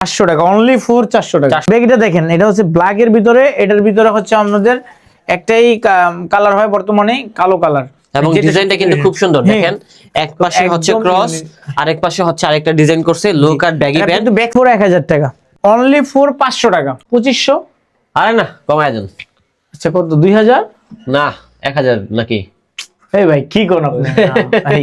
500 টাকা only for 400 টাকা। ব্যাগটা দেখেন, এটা হচ্ছে ব্ল্যাক এর ভিতরে, এটার ভিতরে হচ্ছে আমাদের একটাই কালার হয় বর্তমানে, কালো কালার। এবং ডিজাইনটা কিন্তু খুব সুন্দর, দেখেন এক পাশে হচ্ছে ক্রস, আরেক পাশে হচ্ছে আরেকটা ডিজাইন করছে লো কাট ব্যাগি প্যান্ট। কিন্তু ব্যাগ ফর 1000 টাকা অনলি ফর 500 টাকা 2500। আরে না কমায় দেন। আচ্ছা কত 2000 না 1000 নাকি? এই ভাই কি কোন আপনি ভাই,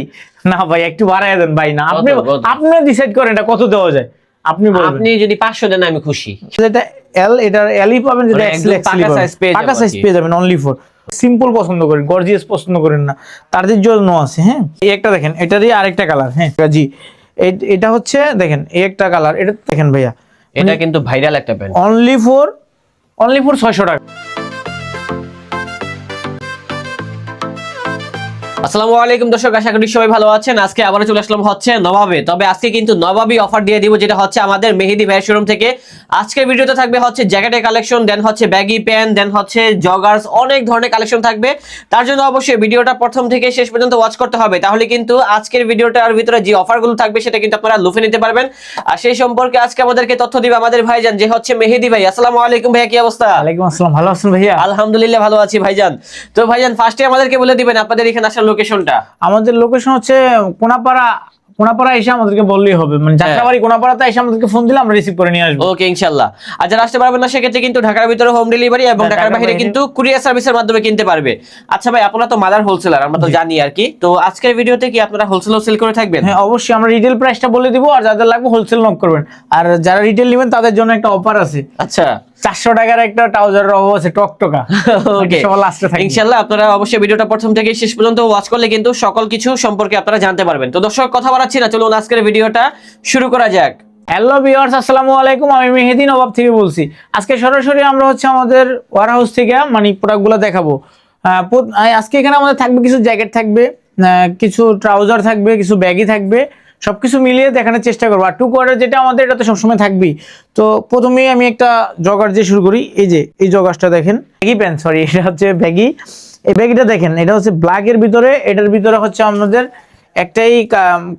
না ভাই একটু বাড়ায় দেন ভাই। না আপনি আপনি ডিসাইড করেন এটা কত দেওয়া যায়, আপনি বলেন। আপনি যদি 500 দেন আমি খুশি। এটা এল, এটা এলই পাবেন, যেটা এক্সেল পাকা সাইজ পেয়ে যাবেন, পাকা সাইজ পেয়ে যাবেন অনলি ফর। সিম্পল পছন্দ করেন, গর্জিয়াস পছন্দ করেন না, তাদের জন্য আছে। হ্যাঁ এই একটা দেখেন, এটারই আরেকটা কালার। হ্যাঁ জি, এটা হচ্ছে দেখেন এই একটা কালার, এটা দেখেন ভাইয়া, এটা কিন্তু ভাইরাল একটা প্যান্ট অনলি ফর 600 টাকা। আসসালামু আলাইকুম দর্শক, আশা করি সবাই ভালো আছেন। আজকে আবারও চলে আসলাম হচ্ছে নবাবে। তবে আজকে কিন্তু নবাবী অফার দিয়ে দিব, যেটা হচ্ছে আমাদের মেহেদি ভাই শোরুম থেকে। আজকের ভিডিওতে থাকবে হচ্ছে জ্যাকেটের কালেকশন, দেন হচ্ছে ব্যাগি প্যান্ট, দেন হচ্ছে জগার্স, অনেক ধরনের কালেকশন থাকবে। তার জন্য অবশ্যই ভিডিওটা প্রথম থেকে শেষ পর্যন্ত ওয়াচ করতে হবে, তাহলে কিন্তু আজকের ভিডিওটার ভিতরে যে অফারগুলো থাকবে সেটা কিন্তু আপনারা লুফে নিতে পারবেন। আর সেই সম্পর্কে আজকে আমাদেরকে তথ্য দিবে আমাদের ভাইজান, যে হচ্ছে মেহেদি ভাই। আসসালামু আলাইকুম ভাইয়া, কি অবস্থা? ওয়ালাইকুম আসসালাম, ভালো আছেন ভাইয়া? আলহামদুলিল্লাহ ভালো আছি ভাইজান। তো ভাইজান ফার্স্টে আমাদেরকে বলে দিবেন আপনাদের এখানে আসার লোকেশনটা। আমাদের লোকেশন হচ্ছে কোনাপাড়া এসে আমাদেরকে বললেই হবে, মানে যাত্রাবাড়ি কোনাপাড়াতে এসে আমাদেরকে ফোন দিলে আমরা রিসিভ করে নিয়ে আসবো। ওকে ইনশাআল্লাহ। আর যারা আসতে পারবেন না সেক্ষেত্রে কিন্তু ঢাকার ভিতরে হোম ডেলিভারি এবং ঢাকার বাইরে কিন্তু কুরিয়ার সার্ভিসের মাধ্যমে কিনতে পারবে। আচ্ছা ভাই, আপনারা তো মাদার হোলসেলার, আমরা তো জানি আর কি। তো আজকের ভিডিওতে কি আপনারা হোলসেলও সেল করে থাকবেন? হ্যাঁ অবশ্যই, আমরা রিটেল প্রাইসটা বলে দিব, আর যাদের লাগবে হোলসেল নক করবেন। আর যারা রিটেল নেবেন তাদের জন্য একটা অফার আছে। আচ্ছা 400 টাকার একটা ট্রাউজারের অফার আছে, টকটকা। ওকে ইনশাআল্লাহ আপনারা অবশ্যই ভিডিওটা প্রথম থেকে শেষ পর্যন্ত ওয়াচ করলে কিন্তু সকল কিছু সম্পর্কে আপনারা জানতে পারবেন। তো দর্শক কথা বাড়াচ্ছি না, চলুন আজকের ভিডিওটা শুরু করা যাক। হ্যালো ভিউয়ার্স, আসসালামু আলাইকুম। আমি মেহেদি নবাব থেকে বলছি। আজকে সরাসরি আমরা হচ্ছে আমাদের ওয়ার হাউস থেকে মানে প্রোডাক্টগুলো দেখাবো। আজকে এখানে আমাদের থাকবে কিছু জ্যাকেট থাকবে, কিছু ট্রাউজার থাকবে, কিছু ব্যাগি থাকবে, সবকিছু মিলিয়ে দেখানোর চেষ্টা করবো। আর টু কোয়ার্টার যেটা আমাদের, এটা তো সবসময় থাকবেই। তো প্রথমেই আমি একটা জগার দিয়ে শুরু করি। এই যে এই জগারটা দেখেন, ব্যাগি প্যান্ট, সরি এটা হচ্ছে ব্যাগি। এই ব্যাগিটা দেখেন, এটা হচ্ছে ব্ল্যাক এর ভিতরে, এটার ভিতরে হচ্ছে আমাদের একটাই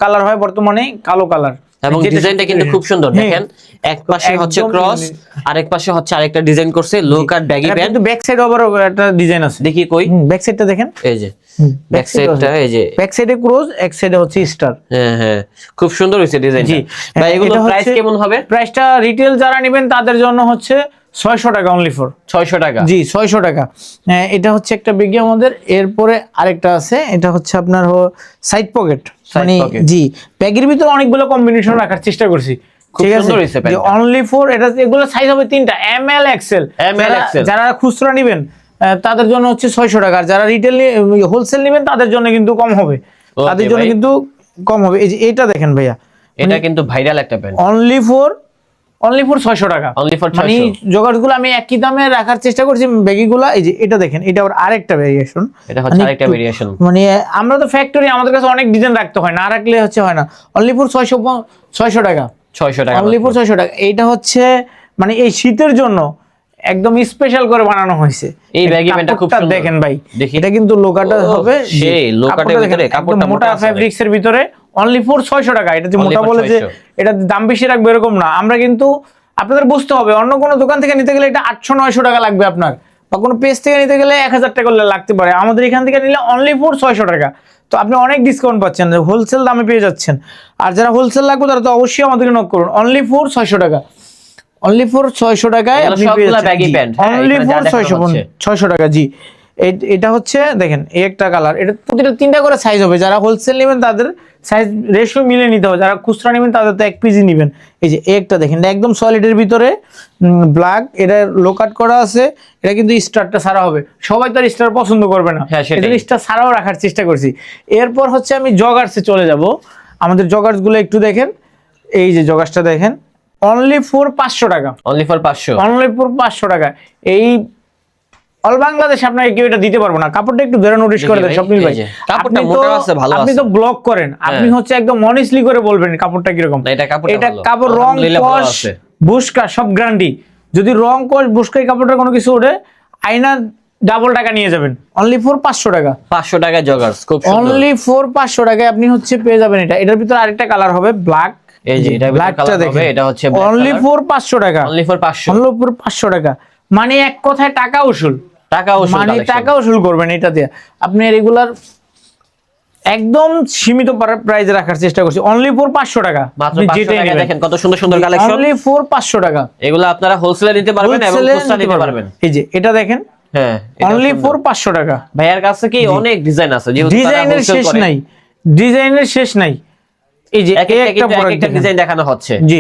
কালার হয় বর্তমানে, কালো কালার। এবং ডিজাইনটা কিন্তু খুব সুন্দর, দেখেন এক পাশে হচ্ছে ক্রস, আরেক পাশে হচ্ছে আরেকটা ডিজাইন করছে লো কাট ব্যাগি প্যান্ট। কিন্তু ব্যাক সাইড আবার একটা ডিজাইন আছে, দেখি কই ব্যাক সাইডটা দেখেন। এই যে ব্যাক সাইডটা, এই যে ব্যাক সাইডে ক্রস, এক সাইডে হচ্ছে স্টার। হ্যাঁ হ্যাঁ খুব সুন্দর হয়েছে ডিজাইনটা। ভাই এগুলো প্রাইস কেমন হবে? প্রাইসটা রিটেল যারা নেবেন তাদের জন্য হচ্ছে 600 টাকা অনলি ফর 600 টাকা। জি 600 টাকা। এটা হচ্ছে একটা বেগি আমাদের। এরপরে আরেকটা আছে, এটা হচ্ছে আপনার সাইড পকেট, মানে জি ব্যাগের ভিতরে অনেকগুলো কম্বিনেশন রাখার চেষ্টা করছি। ঠিক আছে, অনলি ফর এটা, এগুলো সাইজ হবে তিনটা, এম এল এক্সেল। যারা খুচরা নেবেন তাদের জন্য হচ্ছে 600 টাকা, আর যারা রিটেল হোলসেল নেবেন তাদের জন্য কিন্তু কম হবে, তাদের জন্য কিন্তু কম হবে। এই যে এটা দেখেন ভাইয়া, এটা কিন্তু ভাইরাল একটা প্যান্ট, অনলি ফর 600 টাকা। মানে জগাড়গুলো আমি একই দামে রাখার চেষ্টা করছি বেগিগুলা। এই যে এটা দেখেন, এটা আরেকটা ভেরিয়েশন, এটা হচ্ছে আরেকটা ভেরিয়েশন। মানে আমরা তো ফ্যাক্টরি, আমাদের কাছে অনেক ডিজাইন রাখতে হয়, না রাখলে হচ্ছে হয় না। অনলি ফর 600 টাকা, 600 টাকা, অনলি ফর 600 টাকা। এইটা হচ্ছে মানে এই শীতের জন্য একদম স্পেশাল করে বানানো হয়েছে। এই ব্যাগি প্যান্টটা খুব সুন্দর, দেখেন ভাই, এটা কিন্তু লোকাটা হবে, সেই লোকাটের ভিতরে কাপড়টা মোটা ফেব্রিক্স এর ভিতরে, অনলি ফর 600 টাকা। এটা যে মোটা বলে যে এটা দাম বেশি রাখবে এরকম না। আমরা কিন্তু আপনাদের বুঝতে হবে, অন্য কোনো দোকান থেকে নিতে গেলে এটা 800-900 টাকা লাগবে আপনার, বা কোনো পেজ থেকে নিতে গেলে 1000 টাকা লাগতে পারে। আমাদের এখান থেকে নিলে অনলি ফর 600 টাকা। তো আপনি অনেক ডিসকাউন্ট পাচ্ছেন, হোলসেল দামে পেয়ে যাচ্ছেন। আর যারা হোলসেল লাগবে তারা তো অবশ্যই আমাদেরকে নক করুন। অনলি ফর 600 টাকা, অনলি ফর 600 টাকায় আপনি পেয়ে যাচ্ছেন, অনলি ফর 600 টাকা। জি এটা হচ্ছে দেখেন এই একটা কালার, এটা প্রতিটা 3টা করে সাইজ হবে। যারা হোলসেল নেবেন তাদের সাইজ রেশিও মিলে নিতে হবে, যারা খুচরা নেবেন তাদের তো 1 পিসই নেবেন। এই যে একটা দেখেন, একদম সলিডের ভিতরে ব্ল্যাক, এটা লো কাট করা আছে। এটা কিন্তু স্টারটা সারা হবে, সবাই তো স্টার পছন্দ করবে না, এটা স্টার সারাও রাখার চেষ্টা করছি। এরপর হচ্ছে আমি জগার্সে চলে যাব। আমাদের জগার্স গুলো একটু দেখেন, এই যে জগার্সটা দেখেন, অনলি ফর 500 টাকা, অনলি ফর 500, অনলি ফর 500 টাকা। এই অল বাংলাদেশ আপনাকে কেউ এটা দিতে পারবো না। কাপড়টা একটু ধরে নোটিস করে দেন স্বপ্নিল ভাই, কাপড়টা মোটা আছে, ভালো আছে। আপনি তো ব্লগ করেন, আপনি হচ্ছে একদম অনেস্টলি করে বলবেন কাপড়টা কিরকম। এটা কাপড় রং কস বুশকা সব গ্যারান্টি। যদি রং কস বুশকাই কাপড়টা কোনো কিছু ওঠে, আয়না ডাবল টাকা নিয়ে যাবেন। অনলি ফর 500 টাকা, 500 টাকা জগার্স, খুব সুন্দর। অনলি ফর 500 টাকায় আপনি হচ্ছে পেয়ে যাবেন এটা। এটার ভিতরে আরেকটা কালার হবে ব্ল্যাক, এই যে এটা ব্ল্যাকটা দেখেন, এটা হচ্ছে অনলি ফর 500 টাকা, অনলি ফর 500, অনলি ফর 500 টাকা। মানে এক কথায় টাকা উসুল, টাকা উসুল মানে কালেকশন। টাকা উসুল করবেন এটা দিয়ে। আপনি রেগুলার একদম সীমিত প্রাইসে রাখার চেষ্টা করছি, অনলি ফর 500 টাকা। মাত্র 500 টাকা। দেখেন কত সুন্দর সুন্দর কালেকশন, অনলি ফর 500 টাকা। এগুলো আপনারা হোলসেলে নিতে পারবেন এবং খুচরা নিতে পারবেন। এই যে এটা দেখেন, হ্যাঁ অনলি ফর 500 টাকা। ভাইয়ার কাছে কি অনেক ডিজাইন আছে, যেহেতু তারা ডিজাইনের হোলসেল শেষ করে। নাই, ডিজাইনের শেষ নাই। এই যে একটা ডিজাইন দেখানো হচ্ছে। জি,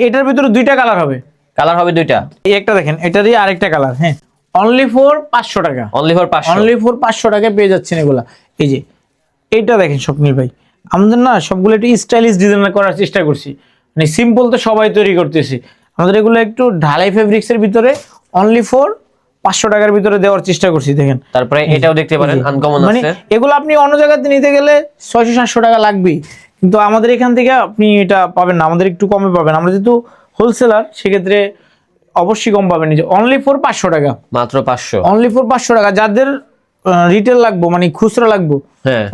এটার ভিতরে দুইটা কালার হবে, কালার হবে দুইটা। এই একটা দেখেন, এটারই আরেকটা কালার। হ্যাঁ, অনলি ফর 500 টাকা, অনলি ফর 500, অনলি ফর 500 টাকায় পেয়ে যাচ্ছেন এগুলা। এই যে এইটা দেখেন স্বপ্নিল ভাই, আমাদের না সবগুলো একটু স্টাইলিশ ডিজাইন করার চেষ্টা করছি, মানে সিম্পল তো সবাই তৈরি করতেছি, আমাদের এগুলো একটু ঢালাই ফেব্রিক্স এর ভিতরে অনলি ফর 500 টাকার ভিতরে দেওয়ার চেষ্টা করছি। দেখেন তারপরে এটাও দেখতে পারেন, আনকমন মানে আছে। এগুলো আপনি অন্য জায়গাতে নিতে গেলে 600-700 টাকা লাগবেই, কিন্তু আমাদের এখান থেকে আপনি এটা পাবেন না, আমাদের একটু কমে পাবেন। আমরা যেহেতু হোলসেলার, সেক্ষেত্রে অবশ্যই কম পাবেন। যে অনলি ফর 500 টাকা, মাত্র 500, অনলি ফর 500 টাকা। যাদের রিটেল লাগবে, মানে খুচরা লাগবে, হ্যাঁ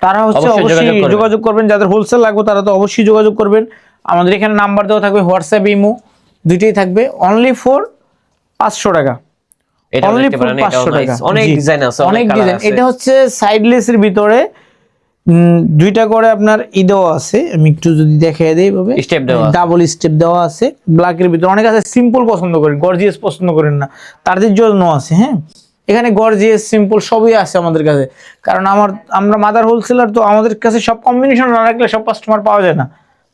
তারা হচ্ছে অবশ্যই যোগাযোগ করবেন। যাদের হোলসেল লাগবে তারা তো অবশ্যই যোগাযোগ করবেন। আমাদের এখানে নাম্বার দেওয়া থাকবে, হোয়াটসঅ্যাপ, ইমো দুইটাই থাকবে। অনলি ফর 500 টাকা, এটা অনলি দেখতে ফর পারেন। 500 টাকা। অনেক জি, ডিজাইন আছে, অনেক কালার ডিজাইন। আছে। এটা হচ্ছে সাইডলেস এর ভিতরে দুইটা করে আপনার দেওয়া আছে, আমি একটু যদি দেখিয়ে দেই ভাবে, স্টেপ দেওয়া আছে। ডাবল স্টেপ দেওয়া আছে। ব্ল্যাক এর ভিতরে অনেক আছে সিম্পল পছন্দ করেন, গর্জিয়াস পছন্দ করেন না, তাদের জন্য আছে। হ্যাঁ, এখানে গর্জিয়াস সিম্পল সবই আছে আমাদের কাছে, কারণ আমরা মাদার হোলসেলার, তো আমাদের কাছে সব কম্বিনেশন না রাখলে সব কাস্টমার পাওয়া যায় না,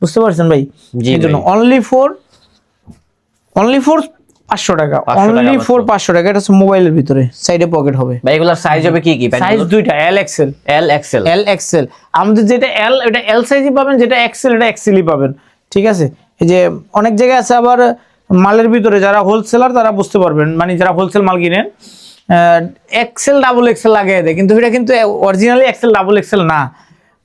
বুঝতে পারছেন ভাই? জি এই জন্য অনলি ফর 500 টাকা, অনলি ফর 500 টাকা। এটা হচ্ছে মোবাইলের ভিতরে, সাইডে পকেট হবে। ভাই এগুলার সাইজ হবে কি কি? সাইজ দুইটা, L XL, L XL, L XL. আমাদের যেটা এল, এটা এল সাইজই পাবেন, যেটা এক্সেল এটা এক্সেলই পাবেন, ঠিক আছে? এই যে অনেক জায়গায় আছে আবার মালের ভিতরে, যারা হোলসেলার তারা বুঝতে পারবেন, মানে যারা হোলসেল মাল কিনেন এক্সেল ডাবল এক্সেল লাগিয়ে দেয়, কিন্তু এটা কিন্তু অরিজিনালি এক্সেল ডাবল এক্সেল না,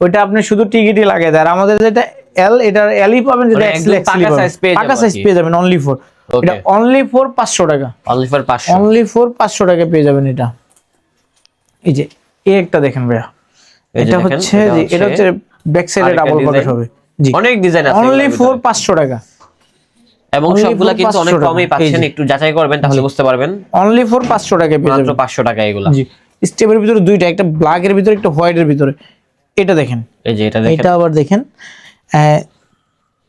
ওইটা আপনি শুধু টিকিটই লাগিয়ে দেয়। আর আমাদের যেটা এল, এটা এলই পাবেন, যেটা এক্সেল এক্সেলই পাবেন, পাকা সাইজ পেয়ে যাবেন অনলি ফর। এটা অনলি ফর 500 টাকা, অনলি ফর 500, অনলি ফর 500 টাকা পেয়ে যাবেন এটা। এই যে এই একটা দেখেন ভাইয়া, এটা হচ্ছে এটা হচ্ছে ব্যাক সাইডে ডাবল পকেট হবে। জি, অনেক ডিজাইন আছে, অনলি ফর 500 টাকা, এবং সবগুলা কিন্তু অনেক কমই পাচ্ছেন, একটু যাচাই করবেন তাহলে বুঝতে পারবেন। অনলি ফর 500 টাকা পেয়ে যাবেন, মাত্র 500 টাকা এগুলা। জি, স্টেপের ভিতরে দুইটা, একটা ব্ল্যাক এর ভিতরে, একটা হোয়াইট এর ভিতরে। এটা দেখেন, এই যে এটা দেখেন, এটা আবার দেখেন,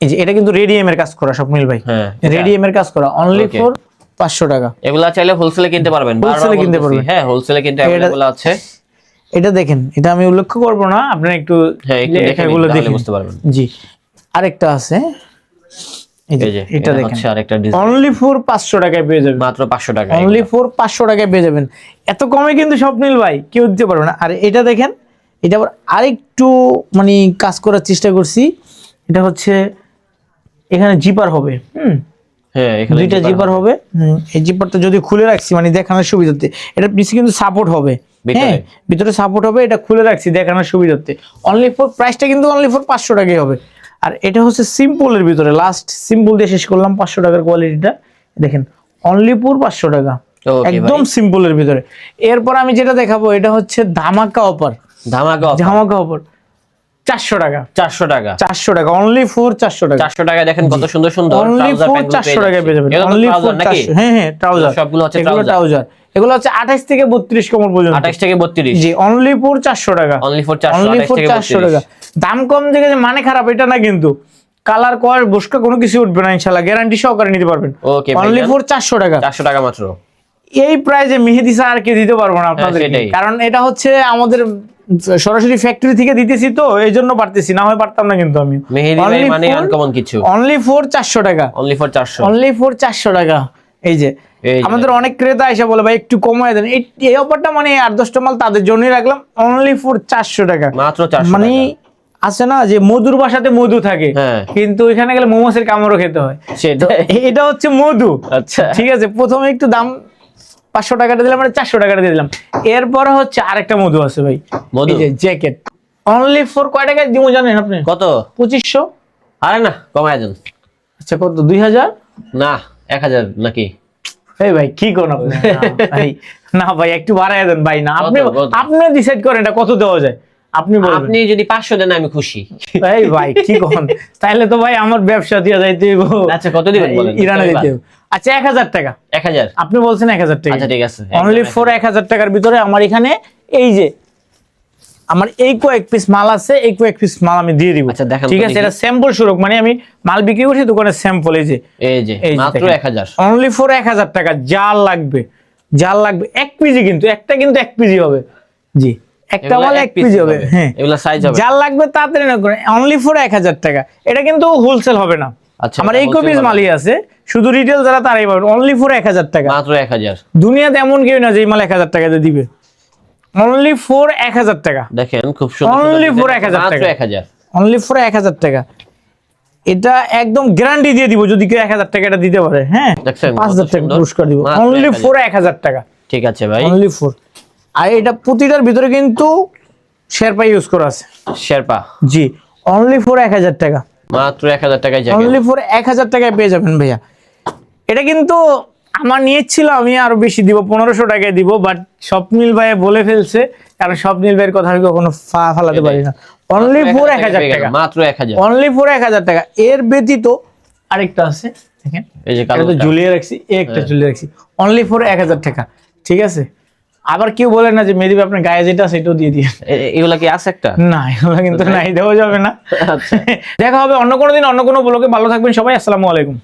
এই যে এটা কিন্তু রেডিএম এর কাজ করা স্বপ্নিল ভাই, হ্যাঁ রেডিএম এর কাজ করা, অনলি ফর 500 টাকা। এগুলা চাইলে হোলসেলে কিনতে পারবেন, হোলসেলে কিনতে পারবেন, হ্যাঁ হোলসেলে কিন্তু अवेलेबल আছে। এটা দেখেন, এটা আমি উল্লেখ করব না, আপনারা একটু লেখাগুলো দেখে বুঝতে পারবেন। জি, আরেকটা আছে, এই যে এটা দেখেন, হচ্ছে আরেকটা ডিজাইন, অনলি ফর 500 টাকায় পেয়ে যাবেন, মাত্র 500 টাকা, অনলি ফর 500 টাকায় পেয়ে যাবেন। এত কমে কিন্তু স্বপ্নিল ভাই কেউ দিতে পারবে না। আর এটা দেখেন, এটা আবার আরেকটু মানে কাজ করার চেষ্টা করছি। এটা হচ্ছে এখানে জিপার হবে, হ্যাঁ এখানে দুইটা জিপার হবে। এই জিপারটা যদি খুলে রাখছি মানে দেখানোর সুবিধার্থে, এটা নিচে কিন্তু সাপোর্ট হবে, হ্যাঁ ভিতরে সাপোর্ট হবে, এটা খুলে রাখছি দেখানোর সুবিধার্থে। অনলি ফর প্রাইসটা কিন্তু অনলি ফর 500 টাকাই হবে। আর এটা হচ্ছে সিম্পলের ভিতরে, লাস্ট সিম্পল দিয়ে শেষ করলাম 500 টাকার কোয়ালিটিটা। দেখেন অনলি ফর 500 টাকা, একদম সিম্পলের ভিতরে। এরপর আমি যেটা দেখাবো, এটা হচ্ছে ধামাকা অফার, ধামাকা অফার 400 টাকা, 400 টাকা, 400 টাকা, অনলি ফর 400 টাকা, 400 টাকা। দেখেন কত সুন্দর সুন্দর অনলি ফর 400 টাকা পেয়ে যাবেন, অনলি ফর 400। হ্যাঁ হ্যাঁ, ট্রাউজার, সবগুলো হচ্ছে ট্রাউজার। এগুলো হচ্ছে 28 থেকে 32 কোমর পর্যন্ত, 28 থেকে 32, জি, অনলি ফর 400 টাকা, অনলি ফর 400, অনলি 28 ফর থেকে 400 32 টাকা। দাম কম দেখে যে মানে খারাপ এটা না, কিন্তু কালার কোয়ার বসকা কোনো কিছু উঠবে না ইনশাআল্লাহ, গ্যারান্টি সহকারে নিতে পারবেন। ওকে, অনলি ফর 400 টাকা, 400 টাকা মাত্র। এই প্রাইসে মেহেদি স্যার কে দিতে পারবো না আপনাদের, কারণ এটা হচ্ছে আমাদের সরাসরি ফ্যাক্টরি থেকে দিতেছি, তো এই জন্য পারতেছি, না হয় পারতাম না। কিন্তু আমি মেহেদি মানে আনকমন কিছু, অনলি ফর 400 টাকা, অনলি ফর 400, অনলি ফর 400 টাকা। এই যে আমাদের অনেক ক্রেতা এসে বলে ভাই একটু কমায় দেন, এই অফারটা মানে 8-10টা মাল তাদের জন্যই রাখলাম, অনলি ফর 400 টাকা, মাত্র 400 মানে আছে না যে মধুর বাসাতে মধু থাকে, কিন্তু এখানে গেলে মোমোসের কামড়ও খেতে হয়, এটা হচ্ছে মধু। আচ্ছা ঠিক আছে, প্রথমে একটু দাম 500 টাকাটা দিলাম, মানে 400 টাকাটা দিয়ে দিলাম। এরপরে হচ্ছে আরেকটা মধু আছে ভাই, এই যে জ্যাকেট, অনলি ফর কয় টাকায় দিব জানেন আপনি? কত? 2500। আরে না, কমায় দেন। আচ্ছা কত? 2000 না 1000 নাকি? এই ভাই কি কোন আপনি? ভাই না ভাই একটু বাড়ায় দেন ভাই, না আপনি ডিসাইড করেন এটা কত দেওয়া যায়। আপনি বলবেন। আপনি যদি 500 দেন আমি খুশি। এই ভাই কি কোন, তাইলে তো ভাই আমার ব্যবসা দিয়া যাইতে হইব। আচ্ছা কত দিবেন বলেন? ইরানে দিতে হবে। আচ্ছা 1000 টাকা। 1000 আপনি বলছেন 1000 টাকা। আচ্ছা ঠিক আছে, অনলি ফর 1000 টাকার ভিতরে আমার এখানে এই যে আমার এই কয়েক পিস মাল আছে, এই কয়েক পিস মাল আমি দিয়ে দিব। আচ্ছা, দেখান ঠিক তো আছে, দেখি। এটা স্যাম্পল স্বরূপ, মানে আমি মাল বিক্রি করছি দোকানের স্যাম্পল। এই যে মাত্র 1000। অনলি ফর 1000 টাকা। জাল লাগবে, জাল লাগবে 1 পিজি, কিন্তু একটা কিন্তু 1 পিজি হবে। জি, একটা এগুলা মাল এক 1 পিজি হবে। হ্যাঁ, এগুলা সাইজ হবে। জাল লাগবে তাড়াতাড়ি না করে। অনলি ফর 1000 টাকা। এটা কিন্তু হোলসেল হবে না। আচ্ছা, আমার এটা এই wholesale কপিস হবে। মালই আছে, শুধু রিটেল যারা তারাই পাবেন। অনলি ফর 1000 টাকা। মাত্র 1000। দুনিয়াতে এমন কেউ না যে এই মাল 1000 টাকাতে দিবে। অনলি ফর 1000 টাকা। দেখেন খুব সুন্দর Only সুন্দর for design, 1000 মাত্র টাকা। 1000। অনলি ফর 1000 টাকা। এটা একদম গ্যারান্টি দিয়ে দিব যদি কেউ 1000 টাকা এটা দিতে পারে। হ্যাঁ, দেখছেন, 5000 কত টাকা সুন্দর। পুরস্কার দিব। মাত্র অনলি 1000 ফর 1000 টাকা। ঠিক আছে ভাই। Only for. আর এটা প্রতিটার ভিতরে কিন্তু শেরপা ইউজ করা আছে। শেরপা। জি, অনলি ফর 1000 টাকা। মাত্র 1000 টাকায় জ্যাকেট। অনলি ফর 1000 টাকায় পেয়ে যাবেন ভাইয়া। এটা কিন্তু আমার নিয়েছিল, আমি আরো বেশি দিব, 1500 টাকায় দিব, বাট স্বপ্নিল ভাই বলে ফেলছে, কারণ স্বপ্নিল ভাইয়ের কথা আমি কখনো ফালাতে পারি না। অনলি ফর 1000 টাকা। মাত্র 1000। অনলি ফর 1000 টাকা। এর ব্যতীত আরেকটা আছে, দেখেন এই যে এটা কালো তো ঝুলিয়ে রাখছি, একটা ঝুলিয়ে রাখছি। অনলি ফর 1000 টাকা। ঠিক আছে, আবার কেউ বলে না যে মেহেদী ভাই আপনার গায়ে যেটা সেটাও দিয়ে দিয়ে। এগুলা কি আছে একটা? না, এগুলো কিন্তু নাই, দেওয়া যাবে না। আচ্ছা। দেখা হবে অন্য কোনো দিন অন্য কোনো ব্লগে। ভালো থাকবেন সবাই, আসসালামু আলাইকুম।